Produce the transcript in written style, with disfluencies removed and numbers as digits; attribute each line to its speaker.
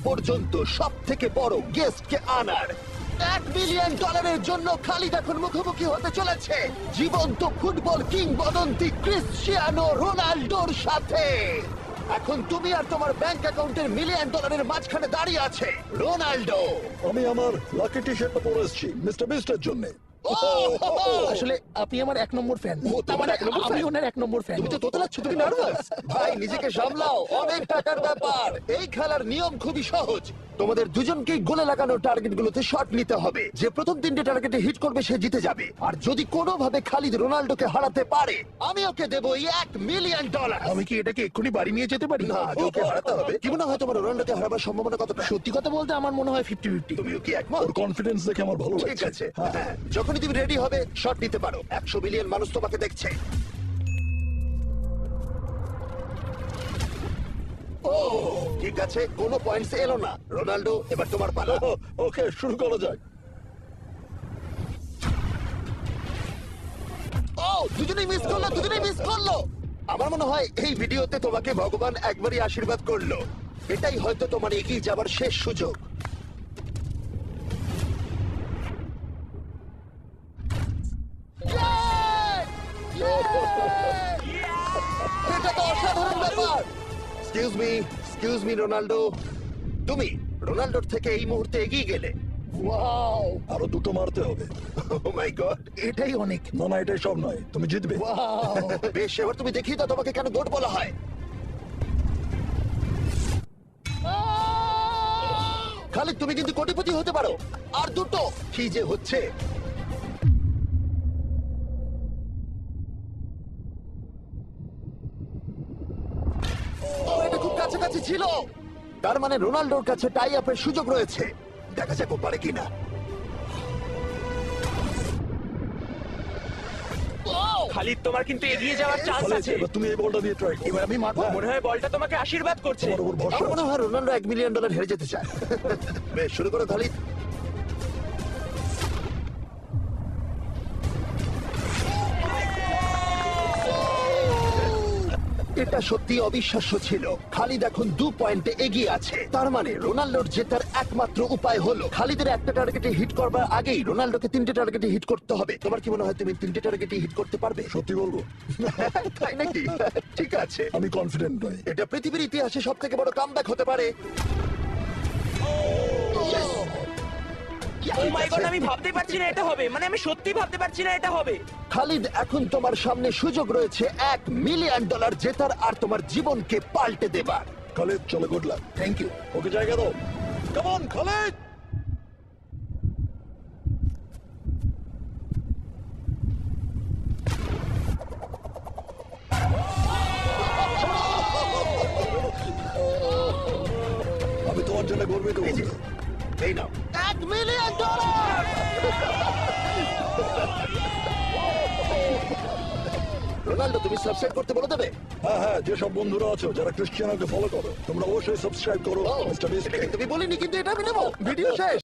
Speaker 1: পর্যন্ত সব থেকে বড় গেস্টকে আনার $1 মিলিয়ন জন্য খালিদ এখন মুখোমুখি হতে চলেছে জীবন্ত ফুটবল কিংবদন্তি ক্রিশ্চিয়ানো রোনাল্ডোর সাথে। এখন তুমি আর তোমার ব্যাংক অ্যাকাউন্টের $1 মিলিয়ন মাঝখানে দাঁড়িয়ে আছে রোনাল্ডো।
Speaker 2: আমি আমার লাকি টি শার্টটা পরে এসেছি মিস্টার বিস্টের জন্য।
Speaker 3: আসলে আপনি আমার 1 নম্বর ফ্যান।
Speaker 1: ও, তোমার এক নম্বর
Speaker 3: আমি
Speaker 1: fan?
Speaker 3: ওনার 1 নম্বর ফ্যান।
Speaker 1: তুমি তো তোতলাচ্ছ, তুমি নার্ভাস। ভাই নিজেকে সামলাও, অনেক টাকার ব্যাপার। এই খেলার নিয়ম খুবই সহজ। তোমাদের দুজনকেই গোলে লাগানো টার্গেটগুলোতে শট নিতে হবে। যে প্রথম 3টে টার্গেটে হিট করবে সে জিতে যাবে। আর যদি কোনোভাবে খালিদ রোনাল্ডোকে হারাতে পারে আমি ওকে দেবো $1 মিলিয়ন।
Speaker 3: আমি কি এটাকে এক্ষুনি বাড়ি নিয়ে যেতে পারি?
Speaker 1: না, আগে ওকে হারাতে হবে। কি মনে হয় তোমার রোনাল্ডোকে হারাবার সম্ভাবনা কতটা?
Speaker 3: সত্যি কথা বলতে আমার মনে হয় 50-50।
Speaker 1: তুমিও কি একমত?
Speaker 2: ওর কনফিডেন্স দেখে আমার ভালো
Speaker 1: ঠিক
Speaker 2: লাগছে।
Speaker 1: আছে, হ্যাঁ। যখনই তুমি রেডি হবে শট নিতে পারো। 100 মিলিয়ন মানুষ তোমাকে দেখছে। ও ঠিক আছে, কোনো পয়েন্টস এলো না। রোনাল্ডো এবার তোমার পালা।
Speaker 2: ওকে শুরু করা যাক।
Speaker 1: ও দুজনেই মিস করলো, দুজনেই মিস করলো। আমার মনে হয় এই ভিডিওতে তোমাকে ভগবান একবারই আশীর্বাদ করলো। এটাই হয়তো তোমার এগিয়ে যাবার শেষ সুযোগ। এটা তো অসাধারণ ব্যাপার। এক্সকিউজ মি রোনাল্ডো, তুমি রোনাল্ডোর থেকে এই মুহূর্তে এগিয়ে গেলে।
Speaker 3: ওয়াও,
Speaker 2: আরো দুটো মারতে হবে।
Speaker 1: ও মাই গড।
Speaker 3: এটাই অনেক।
Speaker 2: না না এটাই সব নয়, তুমি জিতবে।
Speaker 3: ওয়াও,
Speaker 1: বেশ, এবার তুমি দেখিয়ে দাও তোমাকে কেন গোট বলা হয়। খালিদ তুমি কিন্তু কোটিপতি হতে পারো। আর দুটো কি যে হচ্ছে। ও, এটা খুব কাছাকাছি ছিল। তার মানে রোনাল্ডোর কাছে টাই আপের সুযোগ রয়েছে। দেখা যাক ও পারে কিনা।
Speaker 4: খালিদ তোমার কিন্তু এগিয়ে যাওয়ার চান্স
Speaker 2: খালিদ,
Speaker 4: আছে।
Speaker 2: এবার তুমি এই বলটা দিয়ে ট্রাই করো।
Speaker 3: এবার আমি মারবো।
Speaker 4: মনে হয় বলটা তোমাকে আশীর্বাদ করছে।
Speaker 2: তোমার উপর ভরসা
Speaker 1: আমার মনে
Speaker 2: আছে।
Speaker 1: হয় রোনাল্ডো $1 মিলিয়ন হেরে যেতে চায়। বেশ, শুরু করো খালিদ। এটা সত্যি অবিশ্বাস্য ছিল। খালিদ এখন 2 পয়েন্টে এগিয়ে আছে। তার মানে রোনাল্ডোর জেতার একমাত্র উপায় হলো খালিদের একটা টার্গেটে হিট করবার আগেই রোনাল্ডোকে 3টে টার্গেটে হিট করতে হবে। তোমার কি মনে হয় তুমি 3টে টার্গেটে হিট করতে পারবে?
Speaker 2: সত্যি বলবো,
Speaker 1: তাই নাকি? ঠিক আছে,
Speaker 2: আমি কনফিডেন্ট নই।
Speaker 1: এটা পৃথিবীর ইতিহাসে সব থেকে বড় কামব্যাক হতে পারে।
Speaker 4: ও মাই গড, আমি ভাবতে পারছি না এটা হবে। মানে আমি সত্যি ভাবতে পারছি না এটা হবে।
Speaker 1: খালিদ, এখন তোমার সামনে সুযোগ রয়েছে $1 মিলিয়ন জেতার আর তোমার জীবনকে পাল্টে দেবার।
Speaker 2: খালিদ চলো, good luck.
Speaker 3: Thank you.
Speaker 2: Okay জায়গা দাও। Come on Khalid. আমি তোমার জন্য গর্বিত।
Speaker 1: এই যে, এই নাও $1 মিলিয়ন। রোনাল্ডো তুমি সাবস্ক্রাইব করতে বলে দেবে।
Speaker 2: হ্যাঁ হ্যাঁ, যেসব বন্ধুরা আছো যারা ক্রিশ্চিয়ানোকে ফলো করো তোমরা অবশ্যই সাবস্ক্রাইব করো
Speaker 1: ও,
Speaker 2: মিস্টার বিস্ট।
Speaker 1: এটা কিন্তু আমি বলিনি, কিন্তু এটা আমি নেবো। ভিডিও শেষ।